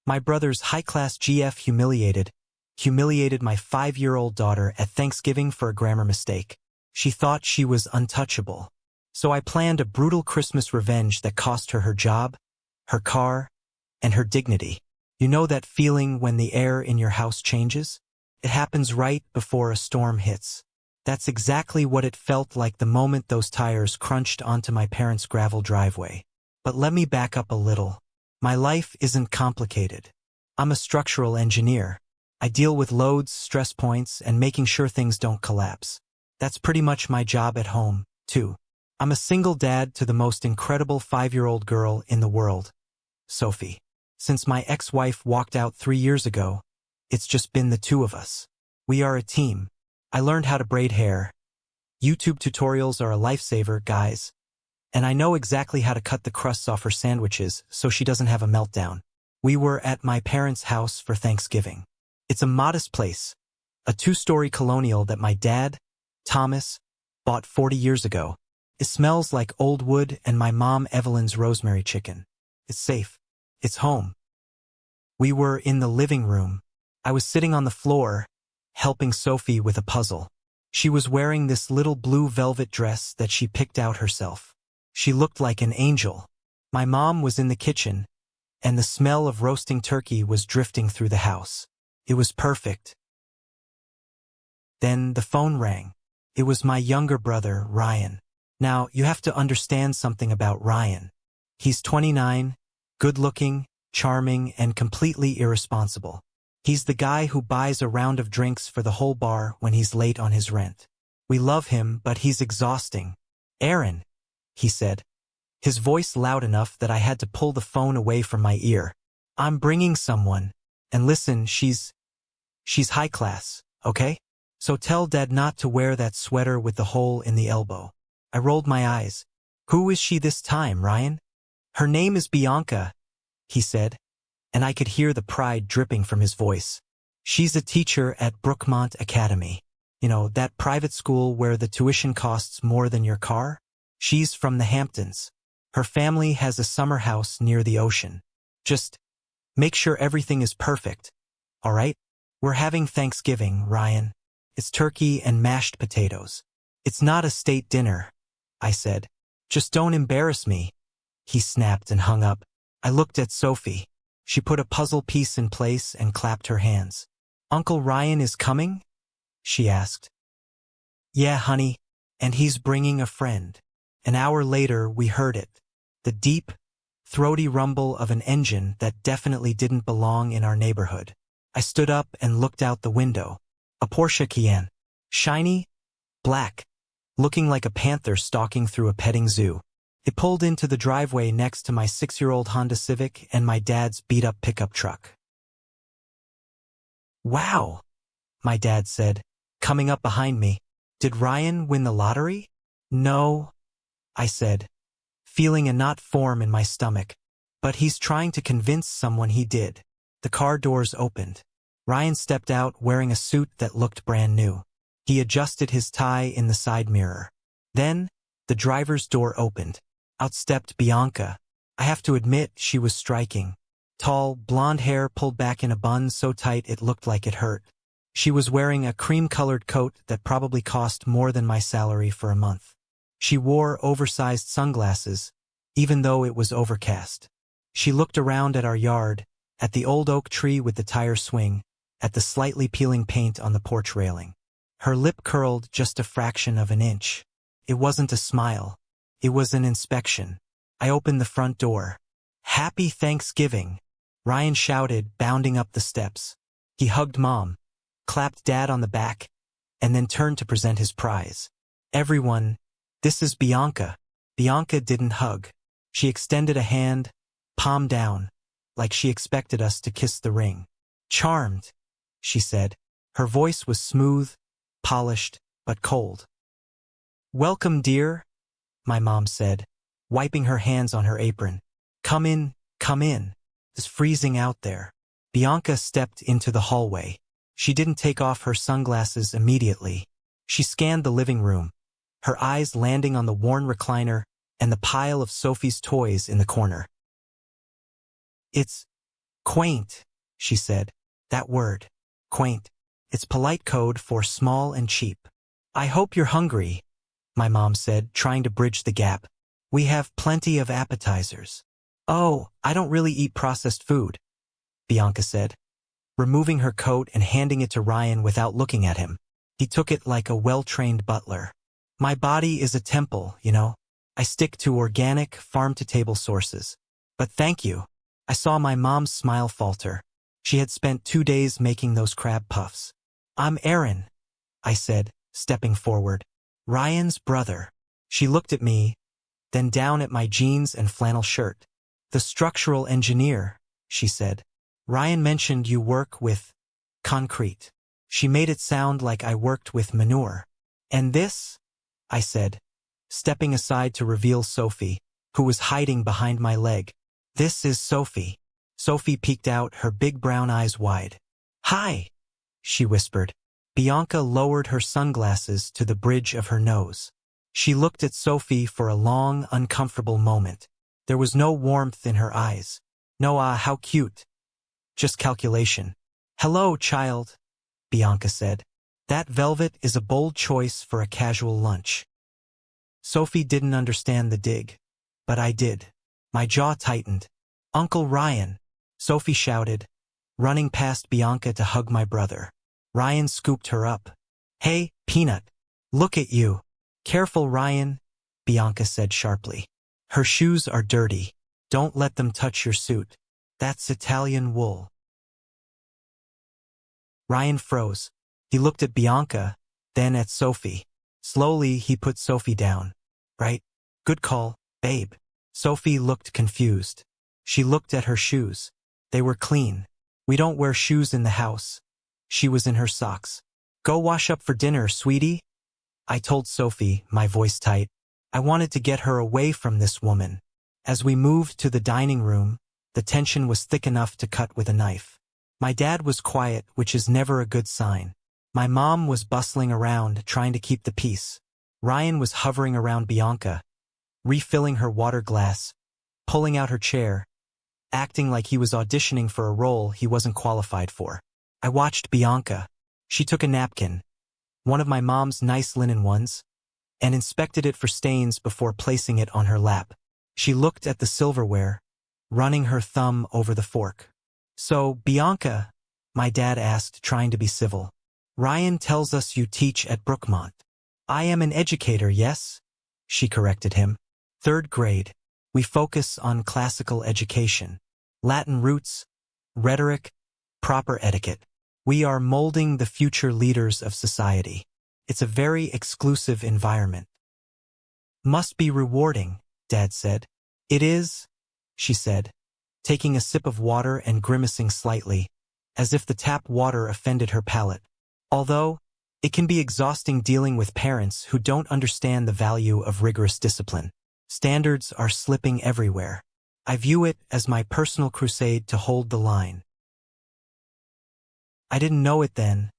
My brother's high-class GF humiliated my 5-year-old daughter at Thanksgiving for a grammar mistake. She thought she was untouchable. So I planned a brutal Christmas revenge that cost her her job, her car, and her dignity. You know that feeling when the air in your house changes? It happens right before a storm hits. That's exactly what it felt like the moment those tires crunched onto my parents' gravel driveway. But let me back up a little. My life isn't complicated. I'm a structural engineer. I deal with loads, stress points, and making sure things don't collapse. That's pretty much my job at home, too. I'm a single dad to the most incredible 5-year-old girl in the world, Sophie. Since my ex-wife walked out 3 years ago, it's just been the two of us. We are a team. I learned how to braid hair. YouTube tutorials are a lifesaver, guys. And I know exactly how to cut the crusts off her sandwiches so she doesn't have a meltdown. We were at my parents' house for Thanksgiving. It's a modest place, a 2-story colonial that my dad, Thomas, bought 40 years ago. It smells like old wood and my mom Evelyn's rosemary chicken. It's safe. It's home. We were in the living room. I was sitting on the floor, helping Sophie with a puzzle. She was wearing this little blue velvet dress that she picked out herself. She looked like an angel. My mom was in the kitchen, and the smell of roasting turkey was drifting through the house. It was perfect. Then the phone rang. It was my younger brother, Ryan. Now, you have to understand something about Ryan. He's 29, good-looking, charming, and completely irresponsible. He's the guy who buys a round of drinks for the whole bar when he's late on his rent. We love him, but he's exhausting. Aaron, he said, his voice loud enough that I had to pull the phone away from my ear. I'm bringing someone. And listen, she's high class, okay? So tell Dad not to wear that sweater with the hole in the elbow. I rolled my eyes. Who is she this time, Ryan? Her name is Bianca, he said, and I could hear the pride dripping from his voice. She's a teacher at Brookmont Academy. You know, that private school where the tuition costs more than your car? She's from the Hamptons. Her family has a summer house near the ocean. Just make sure everything is perfect, all right? We're having Thanksgiving, Ryan. It's turkey and mashed potatoes. It's not a state dinner, I said. Just don't embarrass me. He snapped and hung up. I looked at Sophie. She put a puzzle piece in place and clapped her hands. Uncle Ryan is coming? She asked. Yeah, honey, and he's bringing a friend. An hour later, we heard it. The deep, throaty rumble of an engine that definitely didn't belong in our neighborhood. I stood up and looked out the window. A Porsche Cayenne. Shiny, black, looking like a panther stalking through a petting zoo. It pulled into the driveway next to my 6-year-old Honda Civic and my dad's beat-up pickup truck. Wow, my dad said, coming up behind me. Did Ryan win the lottery? No, I said, feeling a knot form in my stomach. But he's trying to convince someone he did. The car doors opened. Ryan stepped out wearing a suit that looked brand new. He adjusted his tie in the side mirror. Then, the driver's door opened. Out stepped Bianca. I have to admit, she was striking. Tall, blonde hair pulled back in a bun so tight it looked like it hurt. She was wearing a cream-colored coat that probably cost more than my salary for a month. She wore oversized sunglasses, even though it was overcast. She looked around at our yard, at the old oak tree with the tire swing, at the slightly peeling paint on the porch railing. Her lip curled just a fraction of an inch. It wasn't a smile. It was an inspection. I opened the front door. Happy Thanksgiving, Ryan shouted, bounding up the steps. He hugged Mom, clapped Dad on the back, and then turned to present his prize. Everyone, this is Bianca. Bianca didn't hug. She extended a hand, palm down, like she expected us to kiss the ring. Charmed, she said. Her voice was smooth, polished, but cold. Welcome, dear, my mom said, wiping her hands on her apron. Come in, come in. It's freezing out there. Bianca stepped into the hallway. She didn't take off her sunglasses immediately. She scanned the living room, her eyes landing on the worn recliner and the pile of Sophie's toys in the corner. It's Quaint, she said. That word. Quaint. It's polite code for small and cheap. I hope you're hungry, my mom said, trying to bridge the gap. We have plenty of appetizers. Oh, I don't really eat processed food, Bianca said, removing her coat and handing it to Ryan without looking at him. He took it like a well-trained butler. My body is a temple, you know. I stick to organic, farm-to-table sources. But thank you. I saw my mom's smile falter. She had spent 2 days making those crab puffs. I'm Aaron, I said, stepping forward. Ryan's brother. She looked at me, then down at my jeans and flannel shirt. The structural engineer, she said. Ryan mentioned you work with concrete. She made it sound like I worked with manure. And this? I said, stepping aside to reveal Sophie, who was hiding behind my leg. This is Sophie. Sophie peeked out, her big brown eyes wide. Hi, she whispered. Bianca lowered her sunglasses to the bridge of her nose. She looked at Sophie for a long, uncomfortable moment. There was no warmth in her eyes. No, how cute. Just calculation. Hello, child, Bianca said. That velvet is a bold choice for a casual lunch. Sophie didn't understand the dig, but I did. My jaw tightened. Uncle Ryan, Sophie shouted, running past Bianca to hug my brother. Ryan scooped her up. Hey, Peanut, look at you. Careful, Ryan, Bianca said sharply. Her shoes are dirty. Don't let them touch your suit. That's Italian wool. Ryan froze. He looked at Bianca, then at Sophie. Slowly, he put Sophie down. Right? Good call, babe. Sophie looked confused. She looked at her shoes. They were clean. We don't wear shoes in the house. She was in her socks. Go wash up for dinner, sweetie, I told Sophie, my voice tight. I wanted to get her away from this woman. As we moved to the dining room, the tension was thick enough to cut with a knife. My dad was quiet, which is never a good sign. My mom was bustling around, trying to keep the peace. Ryan was hovering around Bianca, refilling her water glass, pulling out her chair, acting like he was auditioning for a role he wasn't qualified for. I watched Bianca. She took a napkin, one of my mom's nice linen ones, and inspected it for stains before placing it on her lap. She looked at the silverware, running her thumb over the fork. So, Bianca, my dad asked, trying to be civil. Ryan tells us you teach at Brookmont. I am an educator, yes? She corrected him. 3rd grade. We focus on classical education, Latin roots, rhetoric, proper etiquette. We are molding the future leaders of society. It's a very exclusive environment. Must be rewarding, Dad said. It is, she said, taking a sip of water and grimacing slightly, as if the tap water offended her palate. Although, it can be exhausting dealing with parents who don't understand the value of rigorous discipline. Standards are slipping everywhere. I view it as my personal crusade to hold the line. I didn't know it then,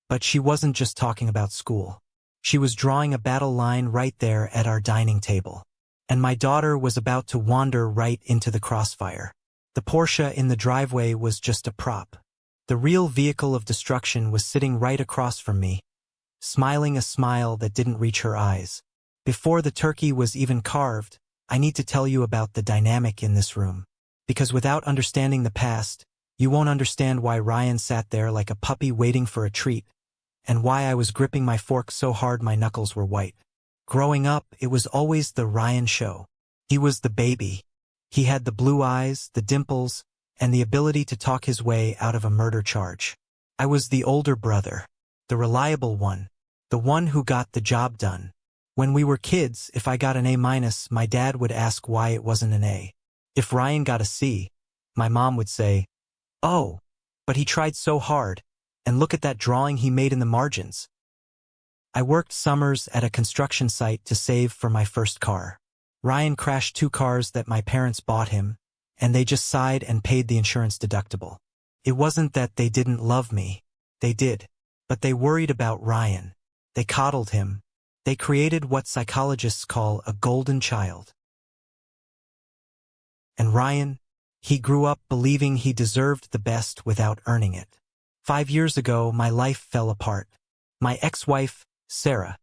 but she wasn't just talking about school. She was drawing a battle line right there at our dining table. And my daughter was about to wander right into the crossfire. The Porsche in the driveway was just a prop. The real vehicle of destruction was sitting right across from me, smiling a smile that didn't reach her eyes. Before the turkey was even carved, I need to tell you about the dynamic in this room. Because without understanding the past, you won't understand why Ryan sat there like a puppy waiting for a treat, and why I was gripping my fork so hard my knuckles were white. Growing up, it was always the Ryan show. He was the baby. He had the blue eyes, the dimples, and the ability to talk his way out of a murder charge. I was the older brother, the reliable one, the one who got the job done. When we were kids, if I got an A-, my dad would ask why it wasn't an A. If Ryan got a C, my mom would say, "Oh, but he tried so hard, and look at that drawing he made in the margins." I worked summers at a construction site to save for my first car. Ryan crashed 2 cars that my parents bought him, and they just sighed and paid the insurance deductible. It wasn't that they didn't love me. They did. But they worried about Ryan. They coddled him. They created what psychologists call a golden child. And Ryan, He grew up believing he deserved the best without earning it. 5 years ago, my life fell apart. My ex-wife, Sarah,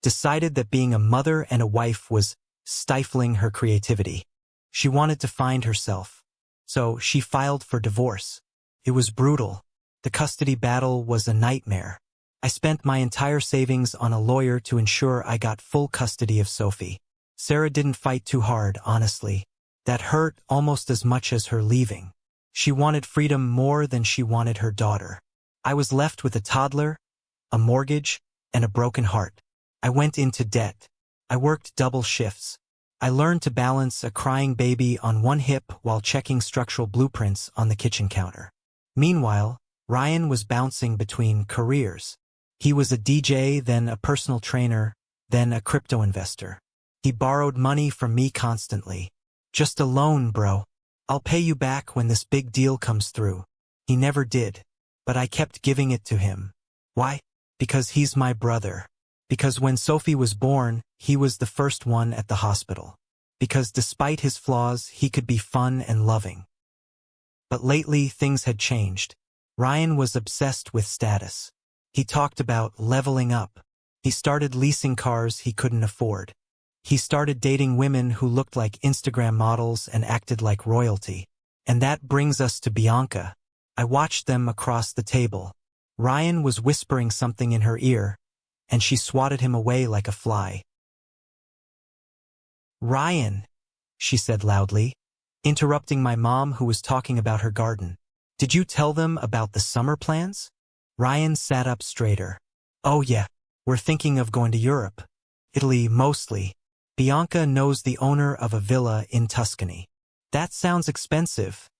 decided that being a mother and a wife was stifling her creativity. She wanted to find herself. So she filed for divorce. It was brutal. The custody battle was a nightmare. I spent my entire savings on a lawyer to ensure I got full custody of Sophie. Sarah didn't fight too hard, honestly. That hurt almost as much as her leaving. She wanted freedom more than she wanted her daughter. I was left with a toddler, a mortgage, and a broken heart. I went into debt. I worked double shifts. I learned to balance a crying baby on one hip while checking structural blueprints on the kitchen counter. Meanwhile, Ryan was bouncing between careers. He was a DJ, then a personal trainer, then a crypto investor. He borrowed money from me constantly. Just a loan, bro. I'll pay you back when this big deal comes through. He never did, but I kept giving it to him. Why? Because he's my brother. Because when Sophie was born, he was the first one at the hospital. Because despite his flaws, he could be fun and loving. But lately, things had changed. Ryan was obsessed with status. He talked about leveling up. He started leasing cars he couldn't afford. He started dating women who looked like Instagram models and acted like royalty. And that brings us to Bianca. I watched them across the table. Ryan was whispering something in her ear, and she swatted him away like a fly. "Ryan," she said loudly, interrupting my mom who was talking about her garden. "Did you tell them about the summer plans?" Ryan sat up straighter. "Oh yeah, we're thinking of going to Europe. Italy mostly. Bianca knows the owner of a villa in Tuscany." "That sounds expensive,"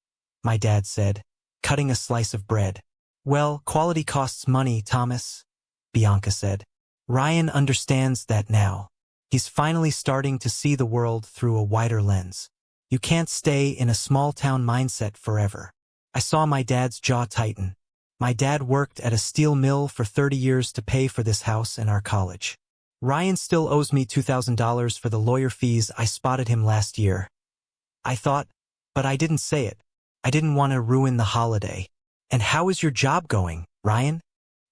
my dad said, cutting a slice of bread. "Well, quality costs money, Thomas," Bianca said. Ryan understands that now. He's finally starting to see the world through a wider lens. You can't stay in a small-town mindset forever. I saw my dad's jaw tighten. My dad worked at a steel mill for 30 years to pay for this house and our college. Ryan still owes me $2,000 for the lawyer fees I spotted him last year. I thought, but I didn't say it. I didn't want to ruin the holiday. "And how is your job going, Ryan?"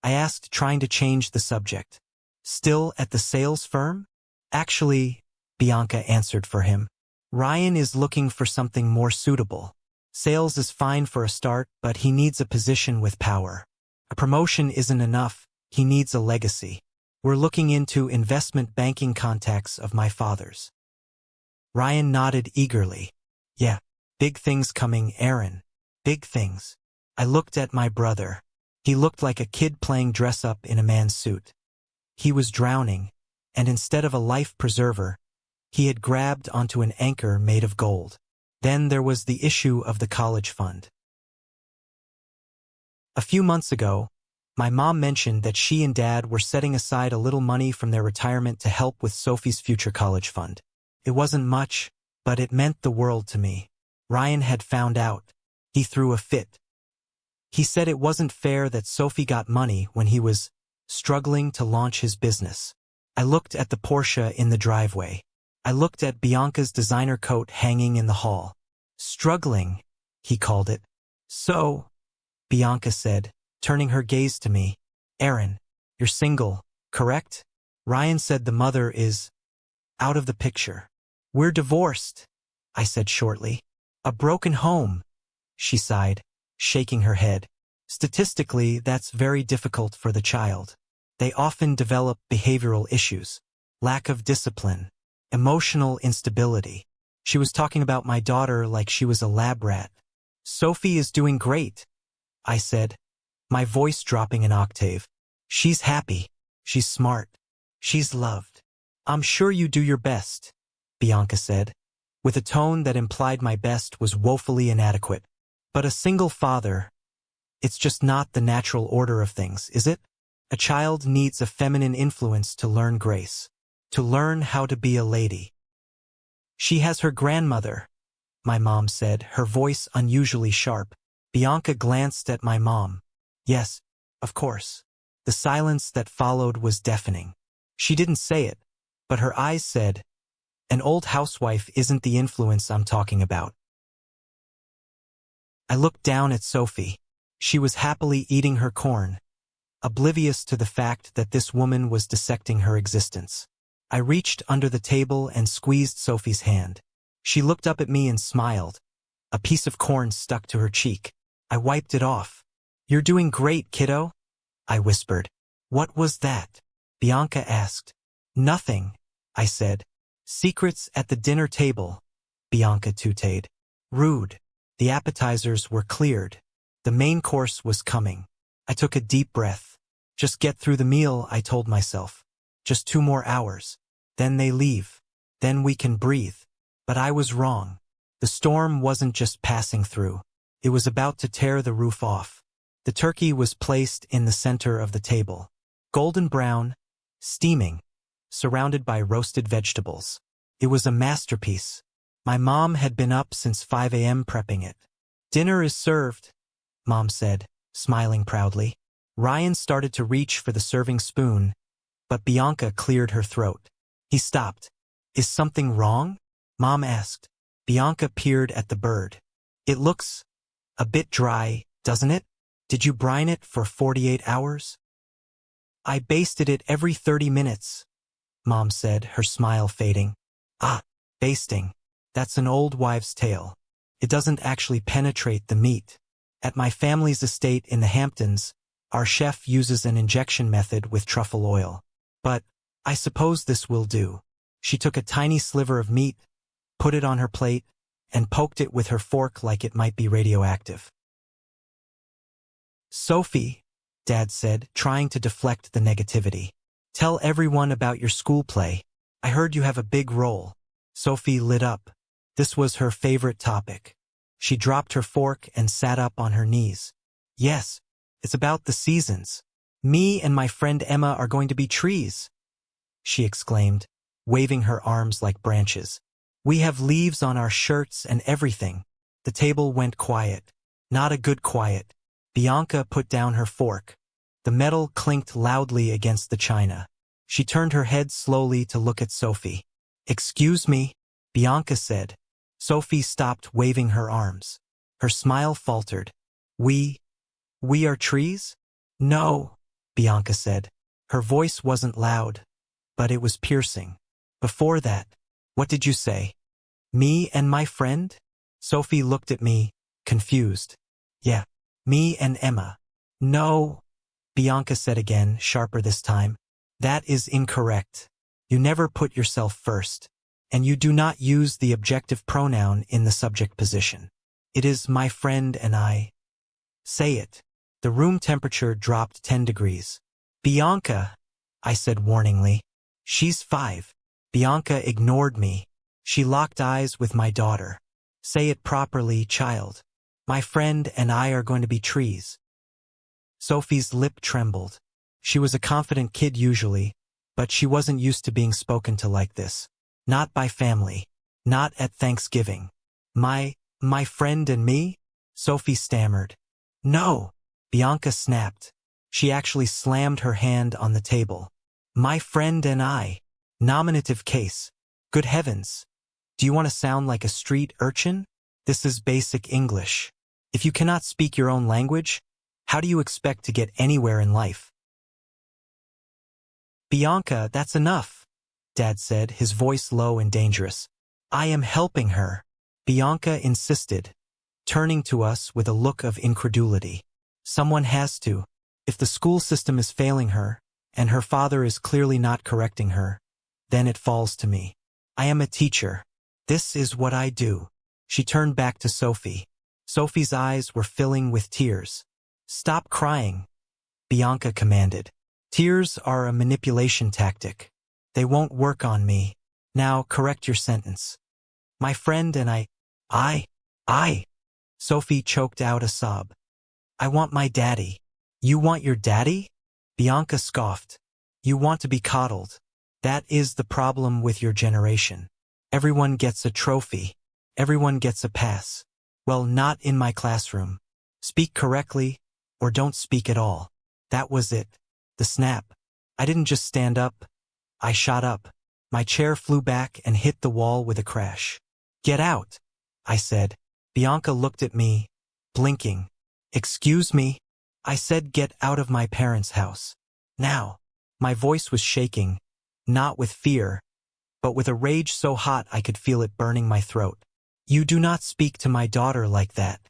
I asked, trying to change the subject. "Still at the sales firm?" "Actually," Bianca answered for him. "Ryan is looking for something more suitable. Sales is fine for a start, but he needs a position with power. A promotion isn't enough, he needs a legacy. We're looking into investment banking contacts of my father's." Ryan nodded eagerly. "Yeah, big things coming, Aaron. Big things." I looked at my brother. He looked like a kid playing dress-up in a man's suit. He was drowning, and instead of a life preserver, he had grabbed onto an anchor made of gold. Then there was the issue of the college fund. A few months ago, my mom mentioned that she and Dad were setting aside a little money from their retirement to help with Sophie's future college fund. It wasn't much, but it meant the world to me. Ryan had found out. He threw a fit. He said it wasn't fair that Sophie got money when he was struggling to launch his business. I looked at the Porsche in the driveway. I looked at Bianca's designer coat hanging in the hall. "Struggling," he called it. "So," Bianca said, turning her gaze to me. "Aaron, you're single, correct?" Ryan said the mother is out of the picture. "We're divorced," I said shortly. "A broken home," she sighed, shaking her head. "Statistically, that's very difficult for the child. They often develop behavioral issues, lack of discipline, emotional instability." She was talking about my daughter like she was a lab rat. "Sophie is doing great," I said, my voice dropping an octave. "She's happy. She's smart. She's loved." "I'm sure you do your best," Bianca said, with a tone that implied my best was woefully inadequate. "But a single father, it's just not the natural order of things, is it? A child needs a feminine influence to learn grace, to learn how to be a lady." "She has her grandmother," my mom said, her voice unusually sharp. Bianca glanced at my mom. "Yes, of course." The silence that followed was deafening. She didn't say it, but her eyes said, "An old housewife isn't the influence I'm talking about." I looked down at Sophie. She was happily eating her corn, oblivious to the fact that this woman was dissecting her existence. I reached under the table and squeezed Sophie's hand. She looked up at me and smiled. A piece of corn stuck to her cheek. I wiped it off. "You're doing great, kiddo," I whispered. "What was that?" Bianca asked. "Nothing," I said. "Secrets at the dinner table," Bianca tooted. "Rude." The appetizers were cleared. The main course was coming. I took a deep breath. Just get through the meal, I told myself. Just 2 more hours. Then they leave. Then we can breathe. But I was wrong. The storm wasn't just passing through. It was about to tear the roof off. The turkey was placed in the center of the table. Golden brown, steaming, surrounded by roasted vegetables. It was a masterpiece. My mom had been up since 5 a.m. prepping it. "Dinner is served," Mom said, smiling proudly. Ryan started to reach for the serving spoon, but Bianca cleared her throat. He stopped. "Is something wrong?" Mom asked. Bianca peered at the bird. "It looks a bit dry, doesn't it? Did you brine it for 48 hours? "I basted it every 30 minutes, Mom said, her smile fading. "Ah, basting. That's an old wives' tale. It doesn't actually penetrate the meat. At my family's estate in the Hamptons, our chef uses an injection method with truffle oil. But I suppose this will do." She took a tiny sliver of meat, put it on her plate, and poked it with her fork like it might be radioactive. "Sophie," Dad said, trying to deflect the negativity. "Tell everyone about your school play. I heard you have a big role." Sophie lit up. This was her favorite topic. She dropped her fork and sat up on her knees. "Yes, it's about the seasons. Me and my friend Emma are going to be trees," she exclaimed, waving her arms like branches. "We have leaves on our shirts and everything." The table went quiet. Not a good quiet. Bianca put down her fork. The metal clinked loudly against the china. She turned her head slowly to look at Sophie. "Excuse me," Bianca said. Sophie stopped waving her arms. Her smile faltered. We are trees?" "No," Bianca said. Her voice wasn't loud, but it was piercing. "Before that, what did you say?" "Me and my friend?" Sophie looked at me, confused. "Yeah, me and Emma." "No," Bianca said again, sharper this time. "That is incorrect. You never put yourself first. And you do not use the objective pronoun in the subject position. It is my friend and I. Say it." The room temperature dropped 10 degrees. "Bianca," I said warningly. "She's 5. Bianca ignored me. She locked eyes with my daughter. "Say it properly, child. My friend and I are going to be trees." Sophie's lip trembled. She was a confident kid usually, but she wasn't used to being spoken to like this. Not by family. Not at Thanksgiving. My friend and me?" Sophie stammered. "No," Bianca snapped. She actually slammed her hand on the table. "My friend and I. Nominative case. Good heavens. Do you want to sound like a street urchin? This is basic English. If you cannot speak your own language, how do you expect to get anywhere in life?" "Bianca, that's enough," Dad said, his voice low and dangerous. "I am helping her," Bianca insisted, turning to us with a look of incredulity. "Someone has to. If the school system is failing her, and her father is clearly not correcting her, then it falls to me. I am a teacher. This is what I do." She turned back to Sophie. Sophie's eyes were filling with tears. "Stop crying," Bianca commanded. "Tears are a manipulation tactic. They won't work on me. Now correct your sentence." "My friend and I. Sophie choked out a sob. "I want my daddy." "You want your daddy?" Bianca scoffed. "You want to be coddled. That is the problem with your generation. Everyone gets a trophy. Everyone gets a pass. Well, not in my classroom. Speak correctly, or don't speak at all." That was it. The snap. I didn't just stand up. I shot up. My chair flew back and hit the wall with a crash. "Get out," I said. Bianca looked at me, blinking. "Excuse me?" I said, "Get out of my parents' house. Now." My voice was shaking, not with fear, but with a rage so hot I could feel it burning my throat. "You do not speak to my daughter like that.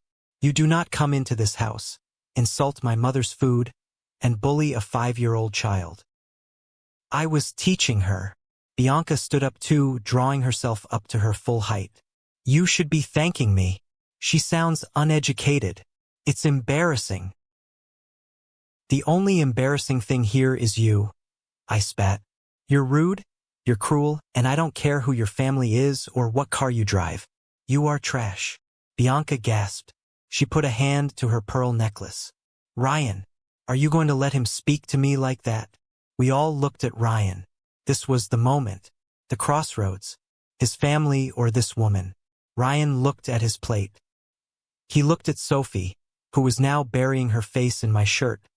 You do not come into this house, insult my mother's food, and bully a 5-year-old child." I was teaching her. Bianca stood up too, drawing herself up to her full height. "You should be thanking me. She sounds uneducated. It's embarrassing." "The only embarrassing thing here is you," I spat. "You're rude, you're cruel, and I don't care who your family is or what car you drive. You are trash." Bianca gasped. She put a hand to her pearl necklace. "Ryan, are you going to let him speak to me like that?" We all looked at Ryan. This was the moment, the crossroads. His family or this woman. Ryan looked at his plate. He looked at Sophie, who was now burying her face in my shirt,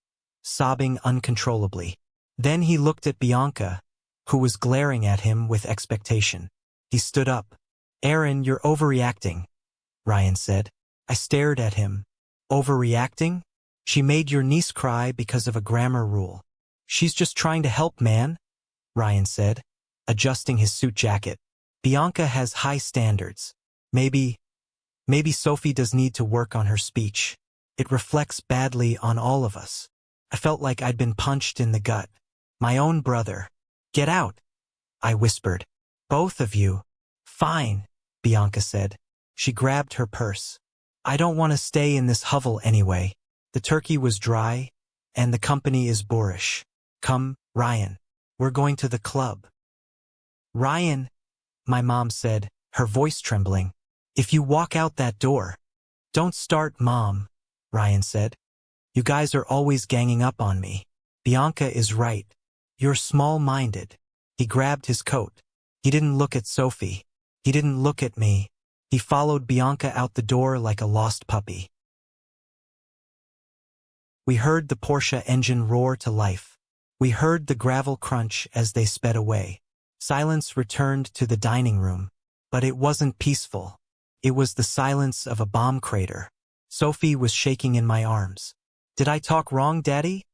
sobbing uncontrollably. Then he looked at Bianca, who was glaring at him with expectation. He stood up. "Aaron, you're overreacting," Ryan said. I stared at him. "Overreacting? She made your niece cry because of a grammar rule. She's just trying to help, man," Ryan said, adjusting his suit jacket. "Bianca has high standards. Maybe Sophie does need to work on her speech. It reflects badly on all of us." I felt like I'd been punched in the gut. My own brother. "Get out," I whispered. "Both of you." "Fine," Bianca said. She grabbed her purse. "I don't want to stay in this hovel anyway. The turkey was dry, and the company is boorish. Come, Ryan. We're going to the club." "Ryan," my mom said, her voice trembling. "If you walk out that door." "Don't start, Mom," Ryan said. "You guys are always ganging up on me. Bianca is right. You're small-minded." He grabbed his coat. He didn't look at Sophie. He didn't look at me. He followed Bianca out the door like a lost puppy. We heard the Porsche engine roar to life. We heard the gravel crunch as they sped away. Silence returned to the dining room. But it wasn't peaceful. It was the silence of a bomb crater. Sophie was shaking in my arms. "Did I talk wrong, Daddy?"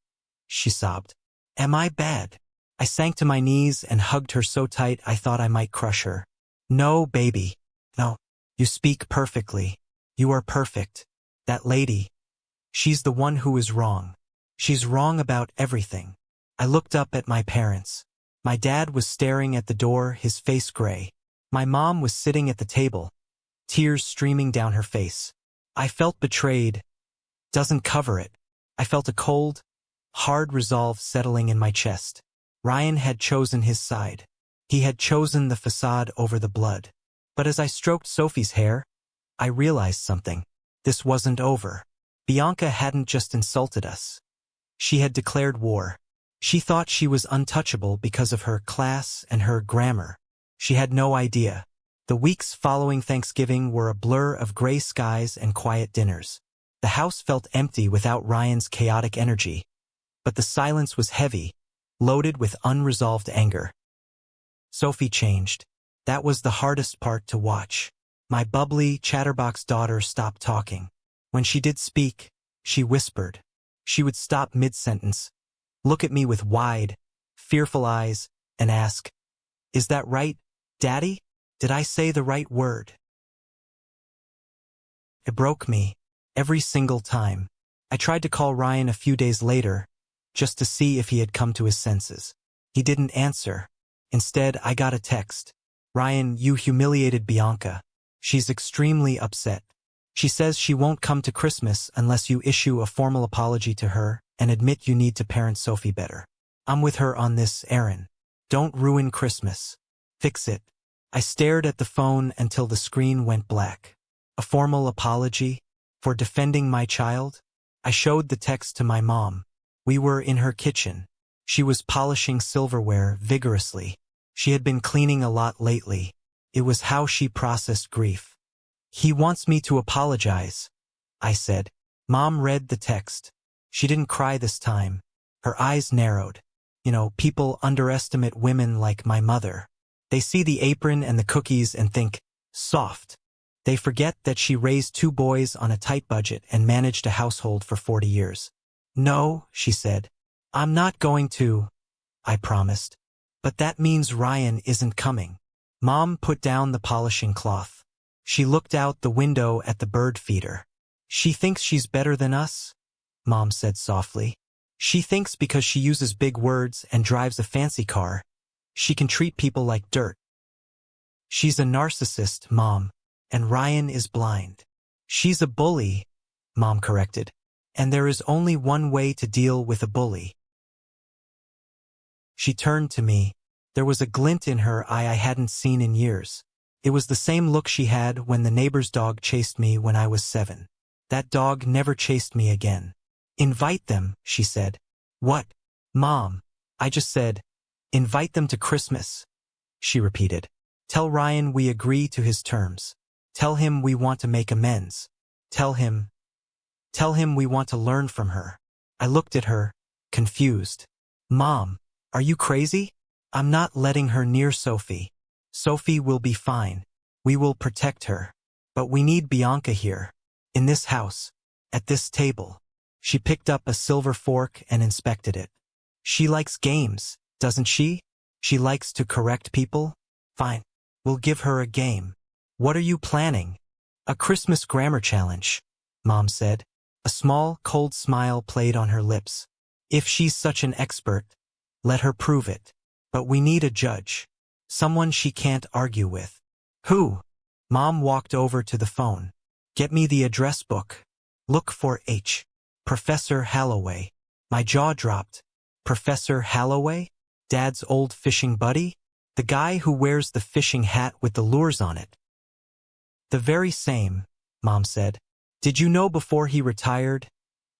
she sobbed. "Am I bad?" I sank to my knees and hugged her so tight I thought I might crush her. "No, baby. No. You speak perfectly. You are perfect. That lady, she's the one who is wrong. She's wrong about everything." I looked up at my parents. My dad was staring at the door, his face gray. My mom was sitting at the table, tears streaming down her face. I felt betrayed. Doesn't cover it. I felt a cold, hard resolve settling in my chest. Ryan had chosen his side. He had chosen the facade over the blood. But as I stroked Sophie's hair, I realized something. This wasn't over. Bianca hadn't just insulted us. She had declared war. She thought she was untouchable because of her class and her grammar. She had no idea. The weeks following Thanksgiving were a blur of gray skies and quiet dinners. The house felt empty without Ryan's chaotic energy. But the silence was heavy, loaded with unresolved anger. Sophie changed. That was the hardest part to watch. My bubbly, chatterbox daughter stopped talking. When she did speak, she whispered. She would stop mid-sentence, look at me with wide, fearful eyes, and ask, "Is that right, Daddy? Did I say the right word?" It broke me, every single time. I tried to call Ryan a few days later, just to see if he had come to his senses. He didn't answer. Instead, I got a text. "Ryan, you humiliated Bianca. She's extremely upset. She says she won't come to Christmas unless you issue a formal apology to her and admit you need to parent Sophie better. I'm with her on this, Aaron. Don't ruin Christmas. Fix it." I stared at the phone until the screen went black. A formal apology? For defending my child? I showed the text to my mom. We were in her kitchen. She was polishing silverware vigorously. She had been cleaning a lot lately. It was how she processed grief. "He wants me to apologize," I said. Mom read the text. She didn't cry this time. Her eyes narrowed. People underestimate women like my mother. They see the apron and the cookies and think, soft. They forget that she raised 2 boys on a tight budget and managed a household for 40 years. No, she said. I'm not going to, I promised. But that means Ryan isn't coming. Mom put down the polishing cloth. She looked out the window at the bird feeder. She thinks she's better than us? Mom said softly. She thinks because she uses big words and drives a fancy car, she can treat people like dirt. She's a narcissist, Mom, and Ryan is blind. She's a bully, Mom corrected, and there is only one way to deal with a bully. She turned to me. There was a glint in her eye I hadn't seen in years. It was the same look she had when the neighbor's dog chased me when I was 7. That dog never chased me again. Invite them, she said. What? Mom, I just said, invite them to Christmas, she repeated. Tell Ryan we agree to his terms. Tell him we want to make amends. Tell him we want to learn from her. I looked at her, confused. Mom, are you crazy? I'm not letting her near Sophie. Sophie will be fine. We will protect her. But we need Bianca here. In this house. At this table. She picked up a silver fork and inspected it. She likes games, doesn't she? She likes to correct people? Fine. We'll give her a game. What are you planning? A Christmas grammar challenge, Mom said. A small, cold smile played on her lips. If she's such an expert, let her prove it. But we need a judge. Someone she can't argue with. Who? Mom walked over to the phone. Get me the address book. Look for H. Professor Halloway. My jaw dropped. Professor Halloway? Dad's old fishing buddy? The guy who wears the fishing hat with the lures on it. The very same, Mom said. Did you know before he retired,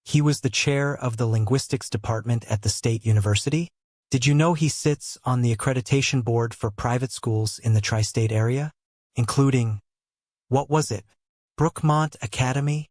he was the chair of the linguistics department at the state university? Did you know he sits on the accreditation board for private schools in the tri-state area, including, what was it, Brookmont Academy?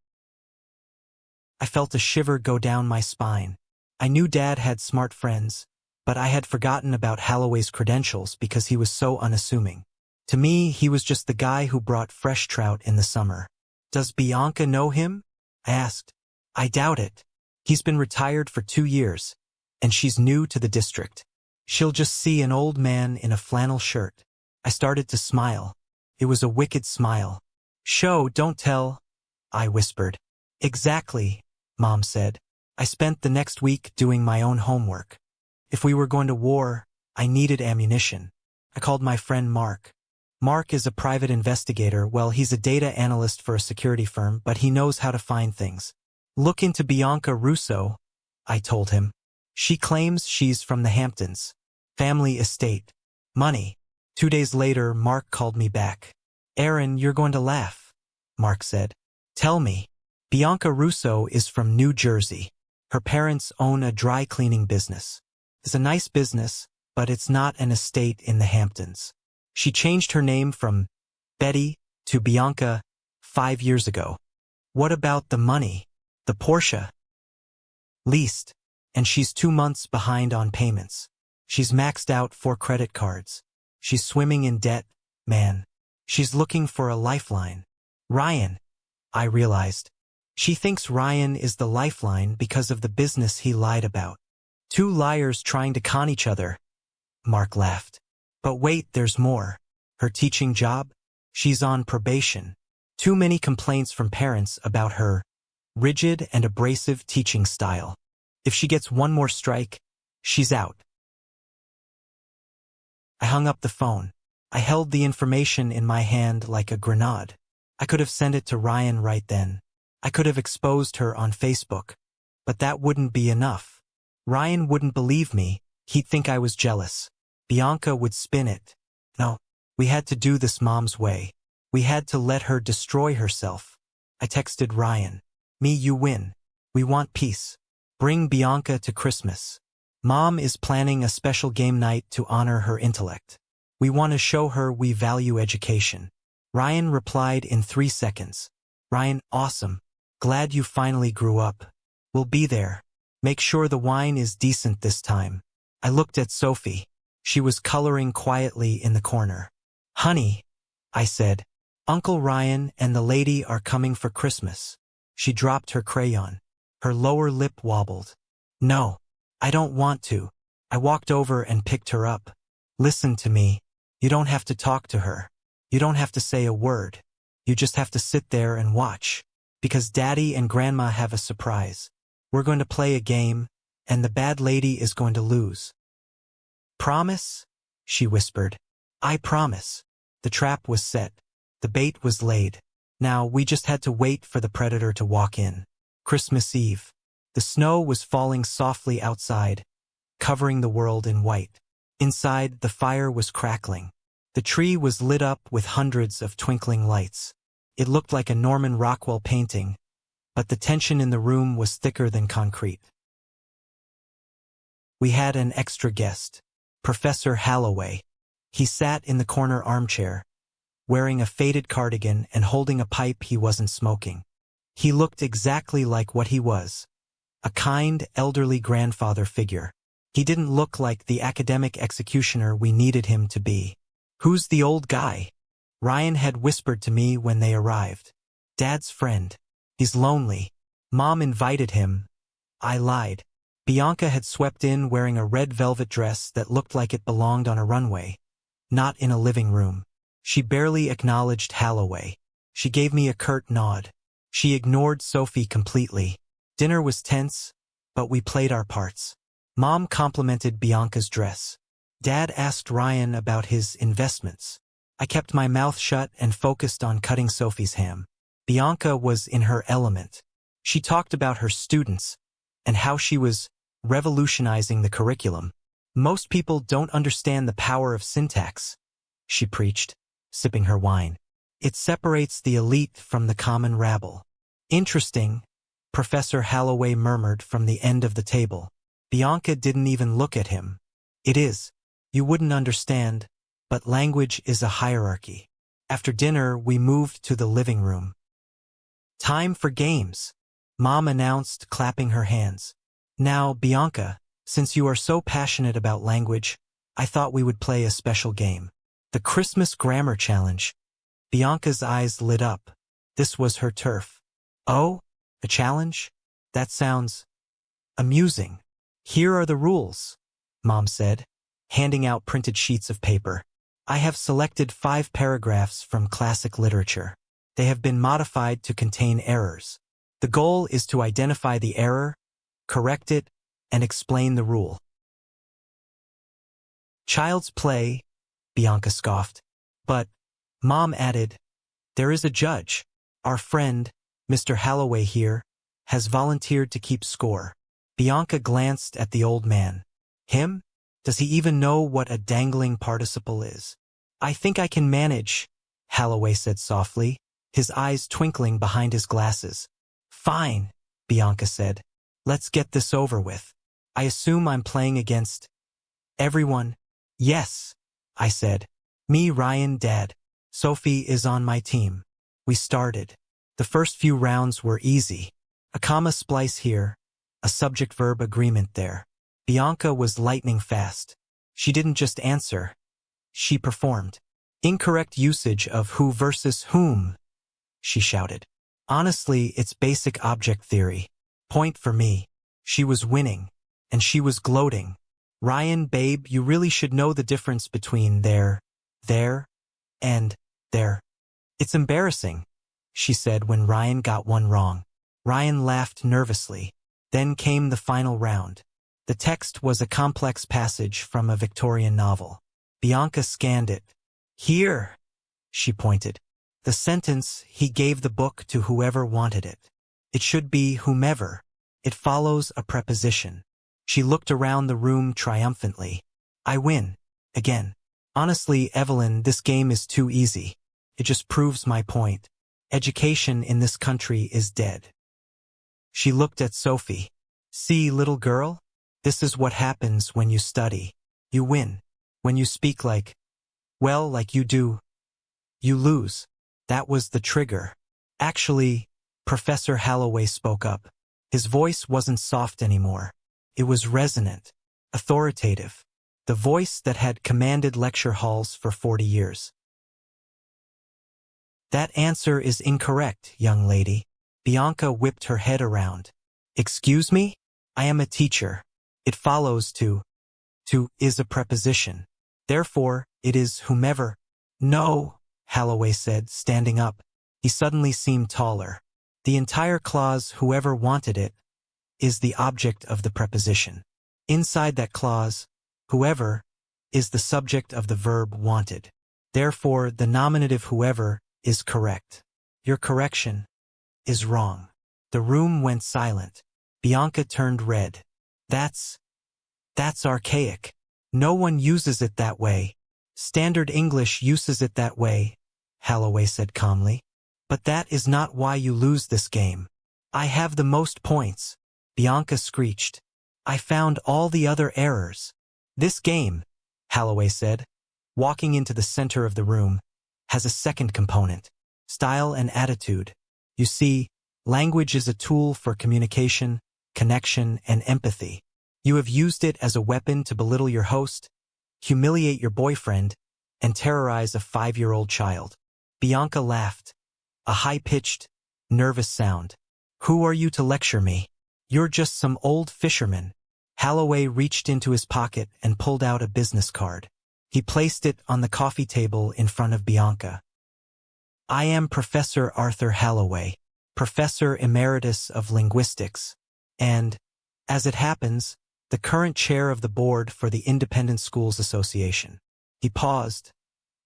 I felt a shiver go down my spine. I knew Dad had smart friends, but I had forgotten about Halloway's credentials because he was so unassuming. To me, he was just the guy who brought fresh trout in the summer. Does Bianca know him? I asked. I doubt it. He's been retired for 2 years. And she's new to the district. She'll just see an old man in a flannel shirt. I started to smile. It was a wicked smile. Show, don't tell, I whispered. Exactly, Mom said. I spent the next week doing my own homework. If we were going to war, I needed ammunition. I called my friend Mark. Mark is a private investigator. Well, he's a data analyst for a security firm, but he knows how to find things. Look into Bianca Russo, I told him. She claims she's from the Hamptons. Family estate. Money. 2 days later, Mark called me back. Aaron, you're going to laugh, Mark said. Tell me. Bianca Russo is from New Jersey. Her parents own a dry cleaning business. It's a nice business, but it's not an estate in the Hamptons. She changed her name from Betty to Bianca 5 years ago. What about the money? The Porsche? Leased. And she's 2 months behind on payments. She's maxed out 4 credit cards. She's swimming in debt, man. She's looking for a lifeline. Ryan, I realized. She thinks Ryan is the lifeline because of the business he lied about. 2 liars trying to con each other. Mark laughed. But wait, there's more. Her teaching job? She's on probation. Too many complaints from parents about her rigid and abrasive teaching style. If she gets 1 more strike, she's out. I hung up the phone. I held the information in my hand like a grenade. I could have sent it to Ryan right then. I could have exposed her on Facebook. But that wouldn't be enough. Ryan wouldn't believe me. He'd think I was jealous. Bianca would spin it. No, we had to do this Mom's way. We had to let her destroy herself. I texted Ryan. Me, you win. We want peace. Bring Bianca to Christmas. Mom is planning a special game night to honor her intellect. We want to show her we value education. Ryan replied in 3 seconds. Ryan, awesome. Glad you finally grew up. We'll be there. Make sure the wine is decent this time. I looked at Sophie. She was coloring quietly in the corner. Honey, I said, Uncle Ryan and the lady are coming for Christmas. She dropped her crayon. Her lower lip wobbled. No, I don't want to. I walked over and picked her up. Listen to me. You don't have to talk to her. You don't have to say a word. You just have to sit there and watch. Because Daddy and Grandma have a surprise. We're going to play a game, and the bad lady is going to lose. Promise? She whispered. I promise. The trap was set. The bait was laid. Now we just had to wait for the predator to walk in. Christmas Eve. The snow was falling softly outside, covering the world in white. Inside, the fire was crackling. The tree was lit up with hundreds of twinkling lights. It looked like a Norman Rockwell painting, but the tension in the room was thicker than concrete. We had an extra guest, Professor Holloway. He sat in the corner armchair, wearing a faded cardigan and holding a pipe he wasn't smoking. He looked exactly like what he was, a kind, elderly grandfather figure. He didn't look like the academic executioner we needed him to be. Who's the old guy? Ryan had whispered to me when they arrived. Dad's friend. He's lonely. Mom invited him. I lied. Bianca had swept in wearing a red velvet dress that looked like it belonged on a runway, not in a living room. She barely acknowledged Holloway. She gave me a curt nod. She ignored Sophie completely. Dinner was tense, but we played our parts. Mom complimented Bianca's dress. Dad asked Ryan about his investments. I kept my mouth shut and focused on cutting Sophie's ham. Bianca was in her element. She talked about her students and how she was revolutionizing the curriculum. Most people don't understand the power of syntax, she preached, sipping her wine. It separates the elite from the common rabble. Interesting, Professor Holloway murmured from the end of the table. Bianca didn't even look at him. It is. You wouldn't understand, but language is a hierarchy. After dinner, we moved to the living room. Time for games, Mom announced, clapping her hands. Now, Bianca, since you are so passionate about language, I thought we would play a special game. The Christmas Grammar Challenge. Bianca's eyes lit up. This was her turf. Oh, a challenge? That sounds amusing. Here are the rules, Mom said, handing out printed sheets of paper. I have selected 5 paragraphs from classic literature. They have been modified to contain errors. The goal is to identify the error, correct it, and explain the rule. Child's play, Bianca scoffed. But, Mom added, there is a judge. Our friend, Mr. Holloway here, has volunteered to keep score. Bianca glanced at the old man. Him? Does he even know what a dangling participle is? I think I can manage, Holloway said softly, his eyes twinkling behind his glasses. Fine, Bianca said. Let's get this over with. I assume I'm playing against everyone? Yes, I said. Me, Ryan, Dad. Sophie is on my team. We started. The first few rounds were easy. A comma splice here, a subject-verb agreement there. Bianca was lightning fast. She didn't just answer. She performed. Incorrect usage of who versus whom, she shouted. Honestly, it's basic object theory. Point for me. She was winning, and she was gloating. Ryan, babe, you really should know the difference between there, and there. It's embarrassing, she said when Ryan got one wrong. Ryan laughed nervously. Then came the final round. The text was a complex passage from a Victorian novel. Bianca scanned it. Here, she pointed. The sentence, he gave the book to whoever wanted it. It should be whomever. It follows a preposition. She looked around the room triumphantly. I win. Again. Honestly, Evelyn, this game is too easy. It just proves my point. Education in this country is dead. She looked at Sophie. See, little girl? This is what happens when you study. You win. When you speak like you do, you lose. That was the trigger. Actually, Professor Holloway spoke up. His voice wasn't soft anymore. It was resonant, authoritative. The voice that had commanded lecture halls for 40 years. That answer is incorrect, young lady. Bianca whipped her head around. Excuse me? I am a teacher. It follows to is a preposition. Therefore, it is whomever. No, Holloway said, standing up. He suddenly seemed taller. The entire clause, whoever wanted it, is the object of the preposition. Inside that clause, whoever is the subject of the verb wanted. Therefore, the nominative whoever is correct. Your correction is wrong. The room went silent. Bianca turned red. That's archaic. No one uses it that way. Standard English uses it that way, Holloway said calmly. But that is not why you lose this game. I have the most points, Bianca screeched. I found all the other errors. This game, Holloway said, walking into the center of the room, has a second component, style and attitude. You see, language is a tool for communication, connection, and empathy. You have used it as a weapon to belittle your host, humiliate your boyfriend, and terrorize a 5-year-old child. Bianca laughed, a high-pitched, nervous sound. Who are you to lecture me? You're just some old fisherman. Holloway reached into his pocket and pulled out a business card. He placed it on the coffee table in front of Bianca. I am Professor Arthur Holloway, Professor Emeritus of Linguistics, and, as it happens, the current chair of the board for the Independent Schools Association. He paused,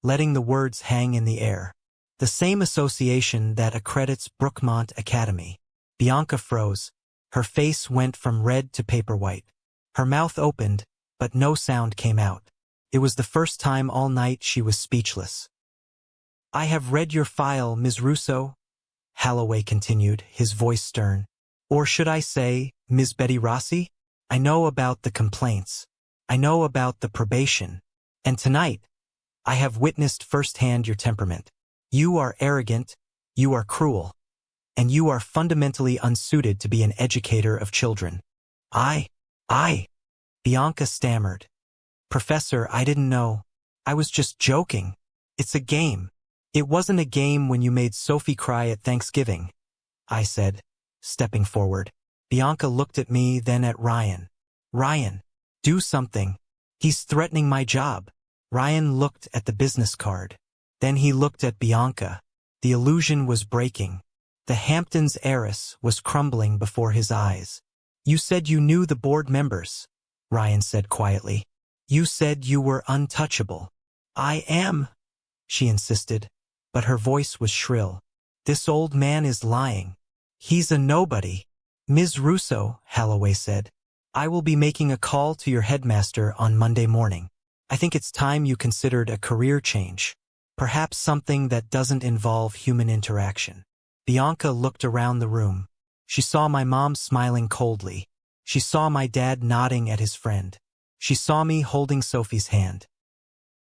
letting the words hang in the air. The same association that accredits Brookmont Academy. Bianca froze. Her face went from red to paper white. Her mouth opened, but no sound came out. It was the first time all night she was speechless. I have read your file, Ms. Russo, Holloway continued, his voice stern. Or should I say, Ms. Betty Rossi? I know about the complaints. I know about the probation. And tonight, I have witnessed firsthand your temperament. You are arrogant, you are cruel, and you are fundamentally unsuited to be an educator of children. Bianca stammered. Professor, I didn't know. I was just joking. It's a game. It wasn't a game when you made Sophie cry at Thanksgiving, I said, stepping forward. Bianca looked at me, then at Ryan. Ryan, do something. He's threatening my job. Ryan looked at the business card. Then he looked at Bianca. The illusion was breaking. The Hamptons heiress was crumbling before his eyes. You said you knew the board members, Ryan said quietly. You said you were untouchable. I am, she insisted, but her voice was shrill. This old man is lying. He's a nobody. Ms. Russo, Holloway said, I will be making a call to your headmaster on Monday morning. I think it's time you considered a career change. Perhaps something that doesn't involve human interaction. Bianca looked around the room. She saw my mom smiling coldly. She saw my dad nodding at his friend. She saw me holding Sophie's hand.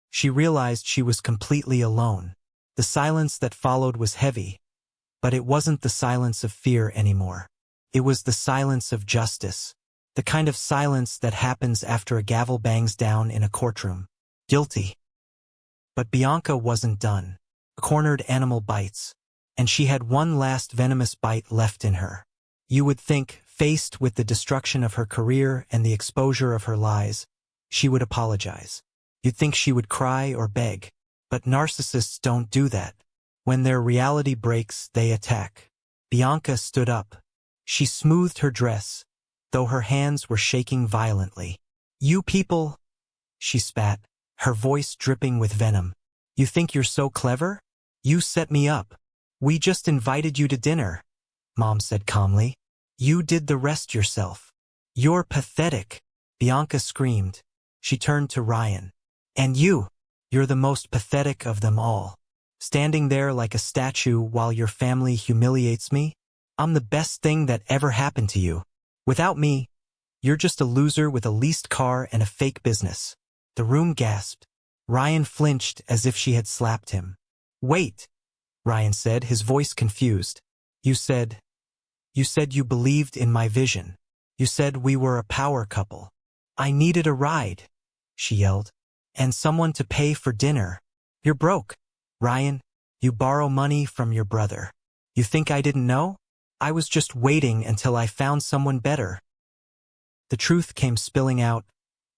She realized she was completely alone. The silence that followed was heavy, but it wasn't the silence of fear anymore. It was the silence of justice. The kind of silence that happens after a gavel bangs down in a courtroom. Guilty. But Bianca wasn't done. A cornered animal bites, and she had one last venomous bite left in her. You would think, faced with the destruction of her career and the exposure of her lies, she would apologize. You'd think she would cry or beg. But narcissists don't do that. When their reality breaks, they attack. Bianca stood up. She smoothed her dress, though her hands were shaking violently. You people, she spat, her voice dripping with venom. You think you're so clever? You set me up. We just invited you to dinner, Mom said calmly. You did the rest yourself. You're pathetic, Bianca screamed. She turned to Ryan. And you're the most pathetic of them all. Standing there like a statue while your family humiliates me? I'm the best thing that ever happened to you. Without me, you're just a loser with a leased car and a fake business. The room gasped. Ryan flinched as if she had slapped him. Wait, Ryan said, his voice confused. You said you believed in my vision. You said we were a power couple. I needed a ride, she yelled. And someone to pay for dinner. You're broke, Ryan. You borrow money from your brother. You think I didn't know? I was just waiting until I found someone better. The truth came spilling out,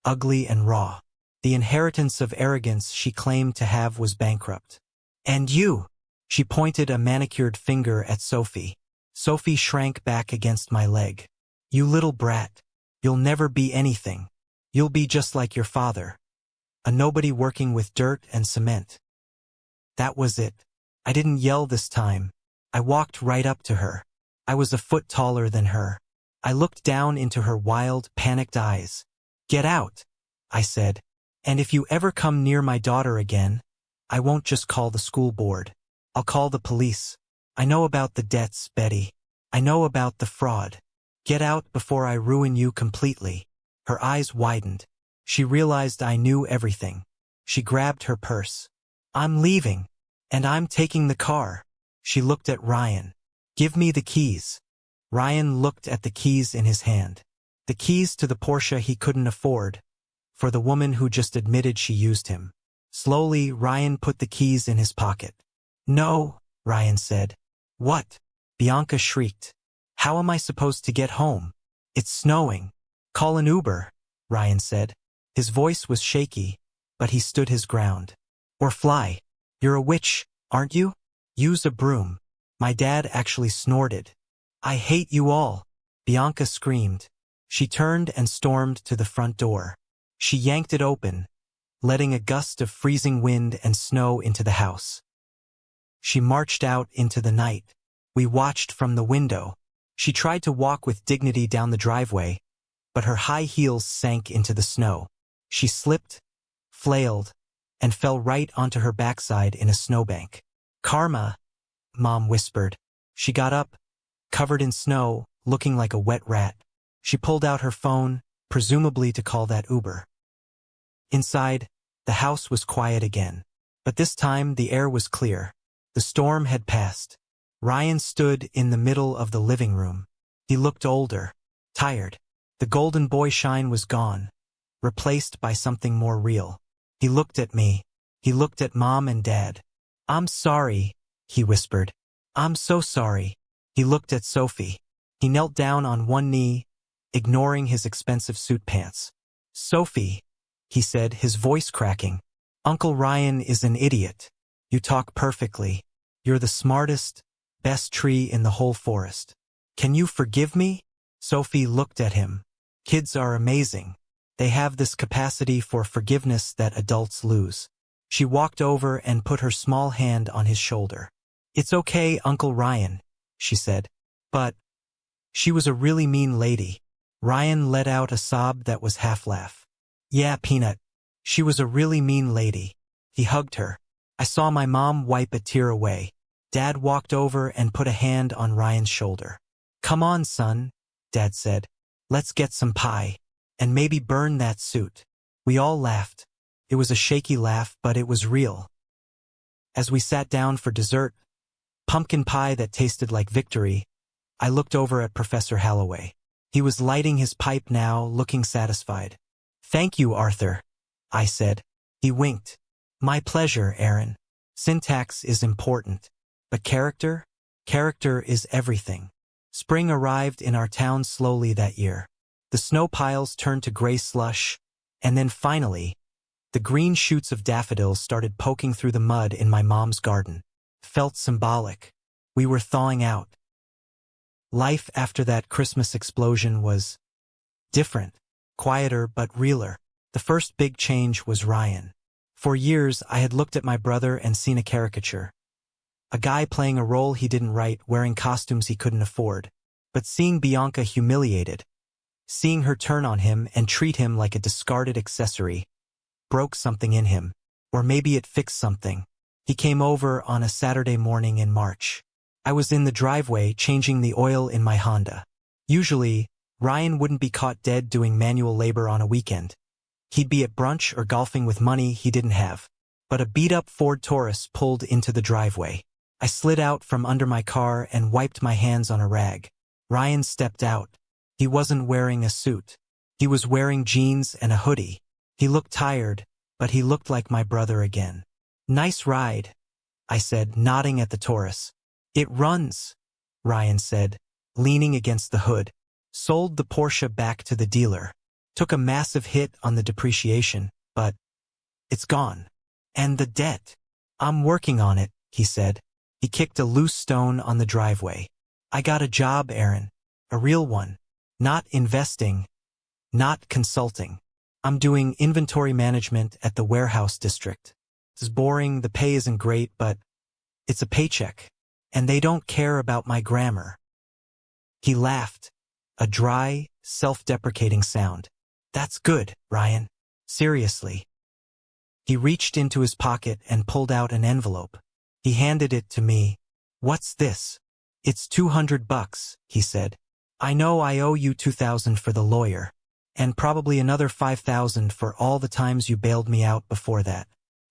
ugly and raw. The inheritance of arrogance she claimed to have was bankrupt. And you! She pointed a manicured finger at Sophie. Sophie shrank back against my leg. You little brat. You'll never be anything. You'll be just like your father. A nobody working with dirt and cement. That was it. I didn't yell this time. I walked right up to her. I was a foot taller than her. I looked down into her wild, panicked eyes. Get out, I said. And if you ever come near my daughter again, I won't just call the school board. I'll call the police. I know about the debts, Betty. I know about the fraud. Get out before I ruin you completely. Her eyes widened. She realized I knew everything. She grabbed her purse. I'm leaving. And I'm taking the car. She looked at Ryan. Give me the keys. Ryan looked at the keys in his hand. The keys to the Porsche he couldn't afford, for the woman who just admitted she used him. Slowly, Ryan put the keys in his pocket. No, Ryan said. What? Bianca shrieked. How am I supposed to get home? It's snowing. Call an Uber, Ryan said. His voice was shaky, but he stood his ground. Or fly. You're a witch, aren't you? Use a broom. My dad actually snorted. I hate you all, Bianca screamed. She turned and stormed to the front door. She yanked it open, letting a gust of freezing wind and snow into the house. She marched out into the night. We watched from the window. She tried to walk with dignity down the driveway, but her high heels sank into the snow. She slipped, flailed, and fell right onto her backside in a snowbank. Karma, Mom whispered. She got up, covered in snow, looking like a wet rat. She pulled out her phone, presumably to call that Uber. Inside, the house was quiet again. But this time the air was clear. The storm had passed. Ryan stood in the middle of the living room. He looked older, tired. The golden boy shine was gone, replaced by something more real. He looked at me. He looked at Mom and Dad. I'm sorry, he whispered. I'm so sorry. He looked at Sophie. He knelt down on one knee, ignoring his expensive suit pants. Sophie, he said, his voice cracking. Uncle Ryan is an idiot. You talk perfectly. You're the smartest, best tree in the whole forest. Can you forgive me? Sophie looked at him. Kids are amazing. They have this capacity for forgiveness that adults lose. She walked over and put her small hand on his shoulder. It's okay, Uncle Ryan, she said. But she was a really mean lady. Ryan let out a sob that was half laugh. Yeah, Peanut. She was a really mean lady. He hugged her. I saw my mom wipe a tear away. Dad walked over and put a hand on Ryan's shoulder. Come on, son, Dad said. Let's get some pie. And maybe burn that suit. We all laughed. It was a shaky laugh, but it was real. As we sat down for dessert, pumpkin pie that tasted like victory, I looked over at Professor Halloway. He was lighting his pipe now, looking satisfied. Thank you, Arthur, I said. He winked. My pleasure, Aaron. Syntax is important. But character? Character is everything. Spring arrived in our town slowly that year. The snow piles turned to gray slush, and then finally, the green shoots of daffodils started poking through the mud in my mom's garden. Felt symbolic. We were thawing out. Life after that Christmas explosion was different, quieter but realer. The first big change was Ryan. For years, I had looked at my brother and seen a caricature. A guy playing a role he didn't write, wearing costumes he couldn't afford. But seeing Bianca humiliated, seeing her turn on him and treat him like a discarded accessory, broke something in him. Or maybe it fixed something. He came over on a Saturday morning in March. I was in the driveway changing the oil in my Honda. Usually, Ryan wouldn't be caught dead doing manual labor on a weekend. He'd be at brunch or golfing with money he didn't have. But a beat-up Ford Taurus pulled into the driveway. I slid out from under my car and wiped my hands on a rag. Ryan stepped out. He wasn't wearing a suit. He was wearing jeans and a hoodie. He looked tired, but he looked like my brother again. Nice ride, I said, nodding at the Taurus. It runs, Ryan said, leaning against the hood. Sold the Porsche back to the dealer. Took a massive hit on the depreciation, but it's gone. And the debt. I'm working on it, he said. He kicked a loose stone on the driveway. I got a job, Aaron. A real one. Not investing. Not consulting. I'm doing inventory management at the warehouse district. It's boring, the pay isn't great, but it's a paycheck. And they don't care about my grammar. He laughed. A dry, self-deprecating sound. That's good, Ryan. Seriously. He reached into his pocket and pulled out an envelope. He handed it to me. What's this? It's $200, he said. I know I owe you $2,000 for the lawyer. And probably another $5,000 for all the times you bailed me out before that.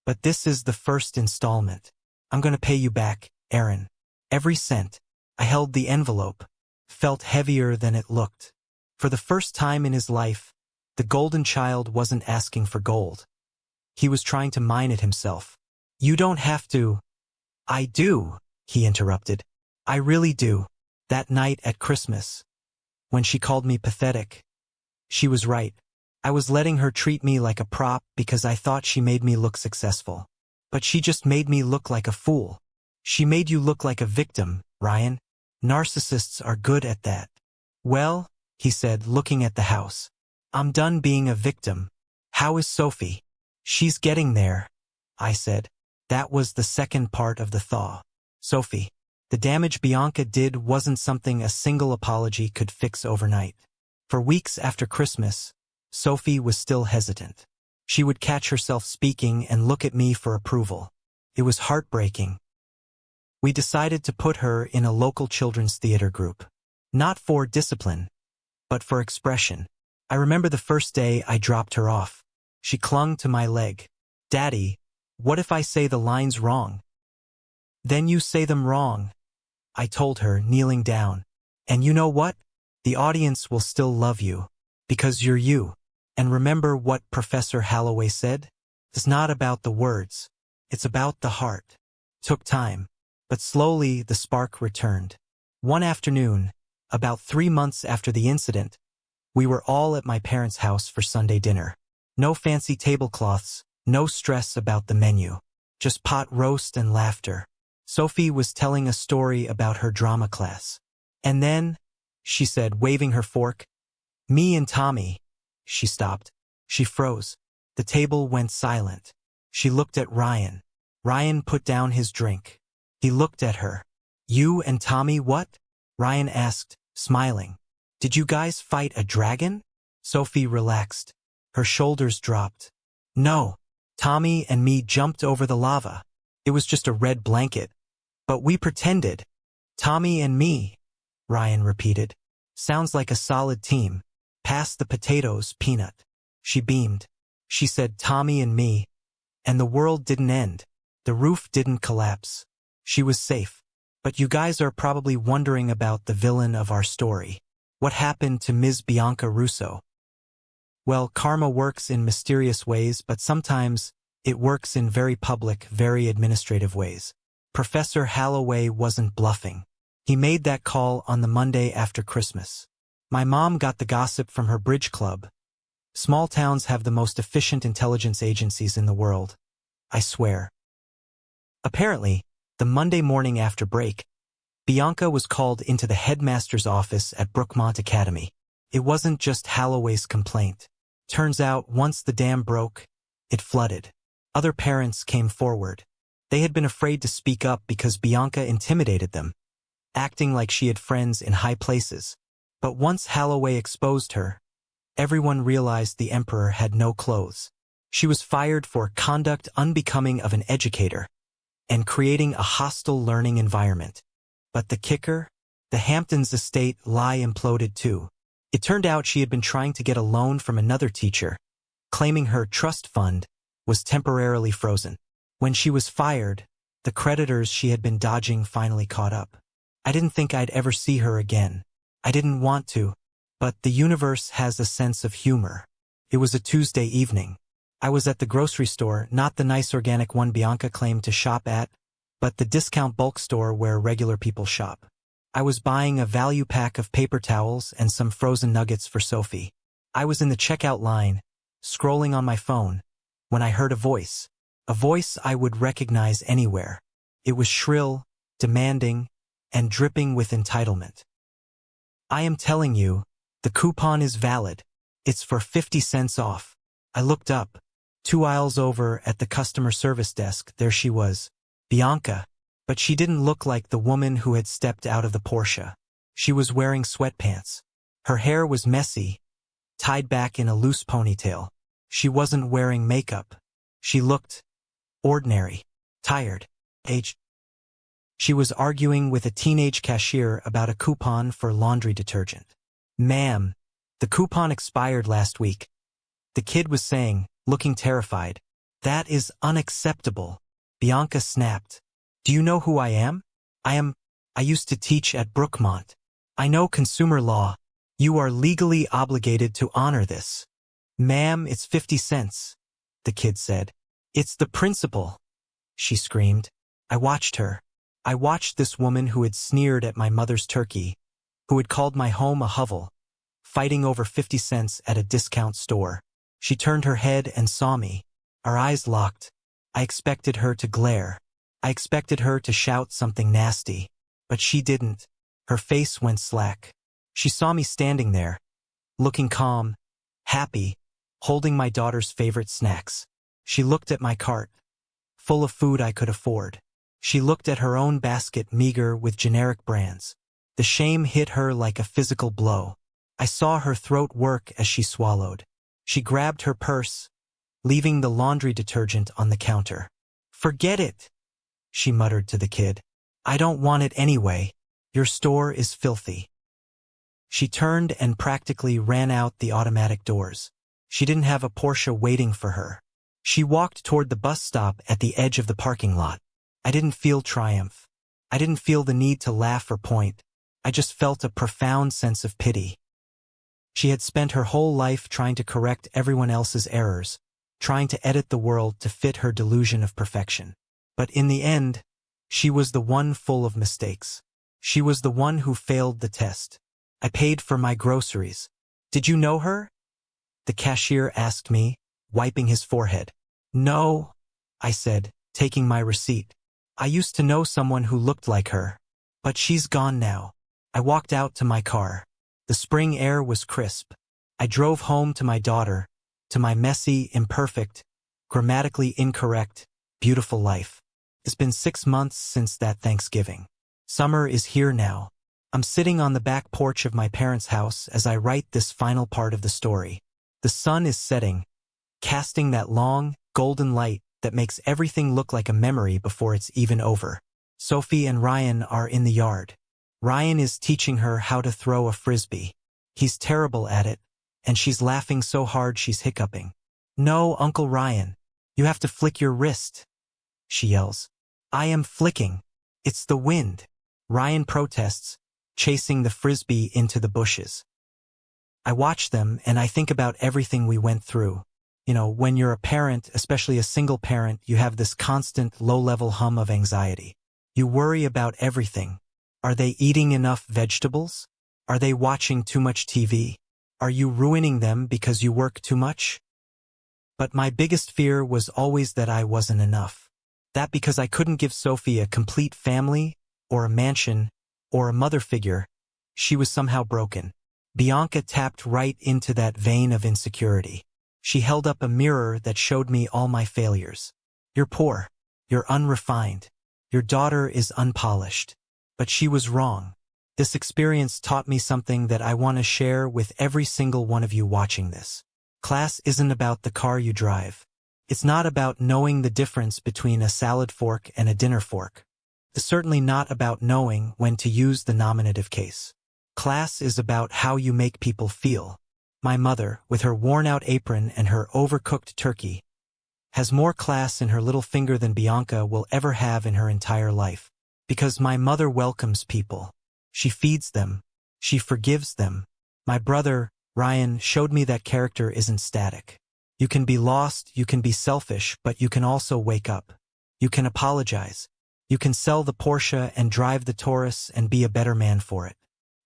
But this is the first installment. I'm gonna pay you back, Aaron. Every cent. I held the envelope. Felt heavier than it looked. For the first time in his life, the golden child wasn't asking for gold. He was trying to mine it himself. You don't have to. I do, he interrupted. I really do. That night at Christmas, when she called me pathetic, she was right. I was letting her treat me like a prop because I thought she made me look successful. But she just made me look like a fool. She made you look like a victim, Ryan. Narcissists are good at that. Well, he said, looking at the house. I'm done being a victim. How is Sophie? She's getting there, I said. That was the second part of the thaw. Sophie. The damage Bianca did wasn't something a single apology could fix overnight. For weeks after Christmas, Sophie was still hesitant. She would catch herself speaking and look at me for approval. It was heartbreaking. We decided to put her in a local children's theater group. Not for discipline, but for expression. I remember the first day I dropped her off. She clung to my leg. Daddy, what if I say the lines wrong? Then you say them wrong, I told her, kneeling down. And you know what? The audience will still love you. Because you're you. And remember what Professor Holloway said? It's not about the words. It's about the heart. Took time. But slowly the spark returned. One afternoon, about 3 months after the incident, we were all at my parents' house for Sunday dinner. No fancy tablecloths, no stress about the menu. Just pot roast and laughter. Sophie was telling a story about her drama class. And then, she said, waving her fork, me and Tommy. She stopped. She froze. The table went silent. She looked at Ryan. Ryan put down his drink. He looked at her. You and Tommy what? Ryan asked, smiling. Did you guys fight a dragon? Sophie relaxed. Her shoulders dropped. No. Tommy and me jumped over the lava. It was just a red blanket. But we pretended. Tommy and me, Ryan repeated. Sounds like a solid team. Pass the potatoes, Peanut. She beamed. She said Tommy and me. And the world didn't end. The roof didn't collapse. She was safe. But you guys are probably wondering about the villain of our story. What happened to Ms. Bianca Russo? Well, karma works in mysterious ways, but sometimes it works in very public, very administrative ways. Professor Holloway wasn't bluffing. He made that call on the Monday after Christmas. My mom got the gossip from her bridge club. Small towns have the most efficient intelligence agencies in the world. I swear. Apparently, the Monday morning after break, Bianca was called into the headmaster's office at Brookmont Academy. It wasn't just Holloway's complaint. Turns out, once the dam broke, it flooded. Other parents came forward. They had been afraid to speak up because Bianca intimidated them, acting like she had friends in high places. But once Holloway exposed her, everyone realized the emperor had no clothes. She was fired for conduct unbecoming of an educator and creating a hostile learning environment. But the kicker? The Hamptons estate lie imploded too. It turned out she had been trying to get a loan from another teacher, claiming her trust fund was temporarily frozen. When she was fired, the creditors she had been dodging finally caught up. I didn't think I'd ever see her again. I didn't want to, but the universe has a sense of humor. It was a Tuesday evening. I was at the grocery store, not the nice organic one Bianca claimed to shop at, but the discount bulk store where regular people shop. I was buying a value pack of paper towels and some frozen nuggets for Sophie. I was in the checkout line, scrolling on my phone, when I heard a voice I would recognize anywhere. It was shrill, demanding, and dripping with entitlement. "I am telling you, the coupon is valid. It's for 50 cents off." I looked up. 2 aisles over at the customer service desk, there she was, Bianca. But she didn't look like the woman who had stepped out of the Porsche. She was wearing sweatpants. Her hair was messy, tied back in a loose ponytail. She wasn't wearing makeup. She looked ordinary, tired, aged. She was arguing with a teenage cashier about a coupon for laundry detergent. "Ma'am, the coupon expired last week," the kid was saying, looking terrified. "That is unacceptable," Bianca snapped. "Do you know who I am? I used to teach at Brookmont. I know consumer law. You are legally obligated to honor this." "Ma'am, it's 50 cents, the kid said. "It's the principal," she screamed. I watched her. I watched this woman who had sneered at my mother's turkey, who had called my home a hovel, fighting over 50 cents at a discount store. She turned her head and saw me. Our eyes locked. I expected her to glare. I expected her to shout something nasty. But she didn't. Her face went slack. She saw me standing there, looking calm, happy, holding my daughter's favorite snacks. She looked at my cart, full of food I could afford. She looked at her own basket, meager with generic brands. The shame hit her like a physical blow. I saw her throat work as she swallowed. She grabbed her purse, leaving the laundry detergent on the counter. "Forget it," she muttered to the kid. "I don't want it anyway. Your store is filthy." She turned and practically ran out the automatic doors. She didn't have a Porsche waiting for her. She walked toward the bus stop at the edge of the parking lot. I didn't feel triumph. I didn't feel the need to laugh or point. I just felt a profound sense of pity. She had spent her whole life trying to correct everyone else's errors, trying to edit the world to fit her delusion of perfection. But in the end, she was the one full of mistakes. She was the one who failed the test. I paid for my groceries. "Did you know her?" the cashier asked me, wiping his forehead. "No," I said, taking my receipt. "I used to know someone who looked like her. But she's gone now." I walked out to my car. The spring air was crisp. I drove home to my daughter, to my messy, imperfect, grammatically incorrect, beautiful life. It's been 6 months since that Thanksgiving. Summer is here now. I'm sitting on the back porch of my parents' house as I write this final part of the story. The sun is setting, casting that long, golden light that makes everything look like a memory before it's even over. Sophie and Ryan are in the yard. Ryan is teaching her how to throw a frisbee. He's terrible at it, and she's laughing so hard she's hiccuping. "No, Uncle Ryan, you have to flick your wrist," she yells. "I am flicking. It's the wind," Ryan protests, chasing the frisbee into the bushes. I watch them and I think about everything we went through. You know, when you're a parent, especially a single parent, you have this constant low-level hum of anxiety. You worry about everything. Are they eating enough vegetables? Are they watching too much TV? Are you ruining them because you work too much? But my biggest fear was always that I wasn't enough. That because I couldn't give Sophie a complete family, or a mansion, or a mother figure, she was somehow broken. Bianca tapped right into that vein of insecurity. She held up a mirror that showed me all my failures. "You're poor. You're unrefined. Your daughter is unpolished." But she was wrong. This experience taught me something that I want to share with every single one of you watching this. Class isn't about the car you drive. It's not about knowing the difference between a salad fork and a dinner fork. It's certainly not about knowing when to use the nominative case. Class is about how you make people feel. My mother, with her worn-out apron and her overcooked turkey, has more class in her little finger than Bianca will ever have in her entire life. Because my mother welcomes people. She feeds them. She forgives them. My brother, Ryan, showed me that character isn't static. You can be lost, you can be selfish, but you can also wake up. You can apologize. You can sell the Porsche and drive the Taurus and be a better man for it.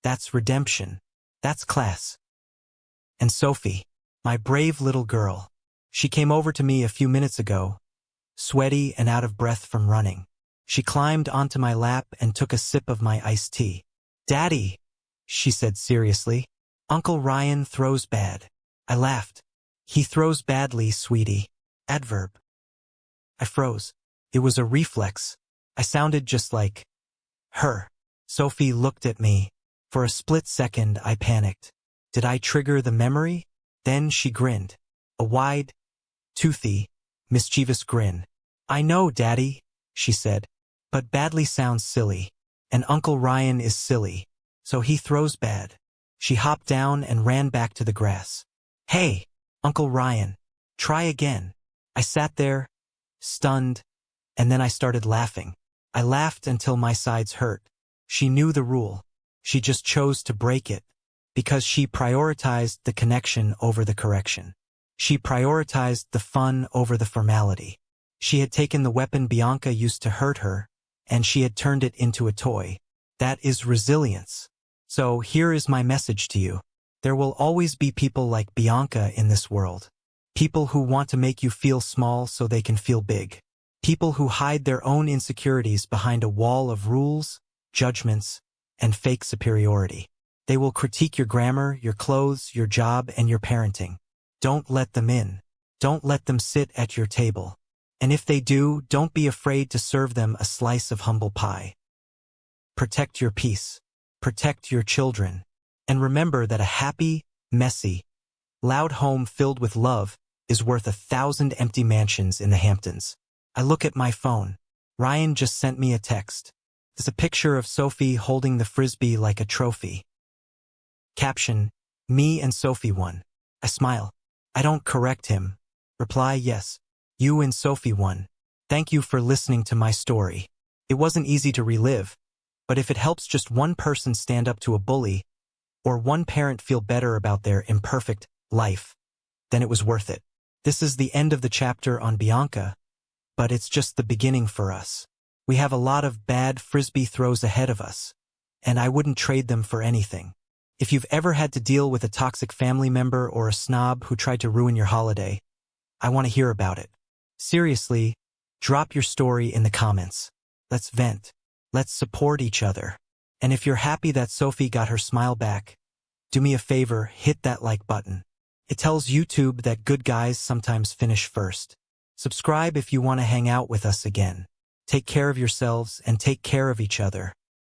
That's redemption. That's class. And Sophie, my brave little girl. She came over to me a few minutes ago, sweaty and out of breath from running. She climbed onto my lap and took a sip of my iced tea. "Daddy," she said seriously, "Uncle Ryan throws bad." I laughed. "He throws badly, sweetie." Adverb. I froze. It was a reflex. I sounded just like her. Sophie looked at me. For a split second, I panicked. Did I trigger the memory? Then she grinned. A wide, toothy, mischievous grin. "I know, Daddy," she said. "But badly sounds silly. And Uncle Ryan is silly. So he throws bad." She hopped down and ran back to the grass. "Hey, Uncle Ryan, try again." I sat there, stunned, and then I started laughing. I laughed until my sides hurt. She knew the rule. She just chose to break it. Because she prioritized the connection over the correction. She prioritized the fun over the formality. She had taken the weapon Bianca used to hurt her, and she had turned it into a toy. That is resilience. So here is my message to you. There will always be people like Bianca in this world. People who want to make you feel small so they can feel big. People who hide their own insecurities behind a wall of rules, judgments, and fake superiority. They will critique your grammar, your clothes, your job, and your parenting. Don't let them in. Don't let them sit at your table. And if they do, don't be afraid to serve them a slice of humble pie. Protect your peace. Protect your children. And remember that a happy, messy, loud home filled with love is worth 1,000 empty mansions in the Hamptons. I look at my phone. Ryan just sent me a text. There's a picture of Sophie holding the frisbee like a trophy. Caption, "Me and Sophie won." I smile. I don't correct him. Reply, "Yes, you and Sophie won. Thank you for listening to my story. It wasn't easy to relive, but if it helps just one person stand up to a bully, or one parent feel better about their imperfect life, then it was worth it." This is the end of the chapter on Bianca, but it's just the beginning for us. We have a lot of bad frisbee throws ahead of us, and I wouldn't trade them for anything. If you've ever had to deal with a toxic family member or a snob who tried to ruin your holiday, I want to hear about it. Seriously, drop your story in the comments. Let's vent. Let's support each other. And if you're happy that Sophie got her smile back, do me a favor, hit that like button. It tells YouTube that good guys sometimes finish first. Subscribe if you want to hang out with us again. Take care of yourselves and take care of each other.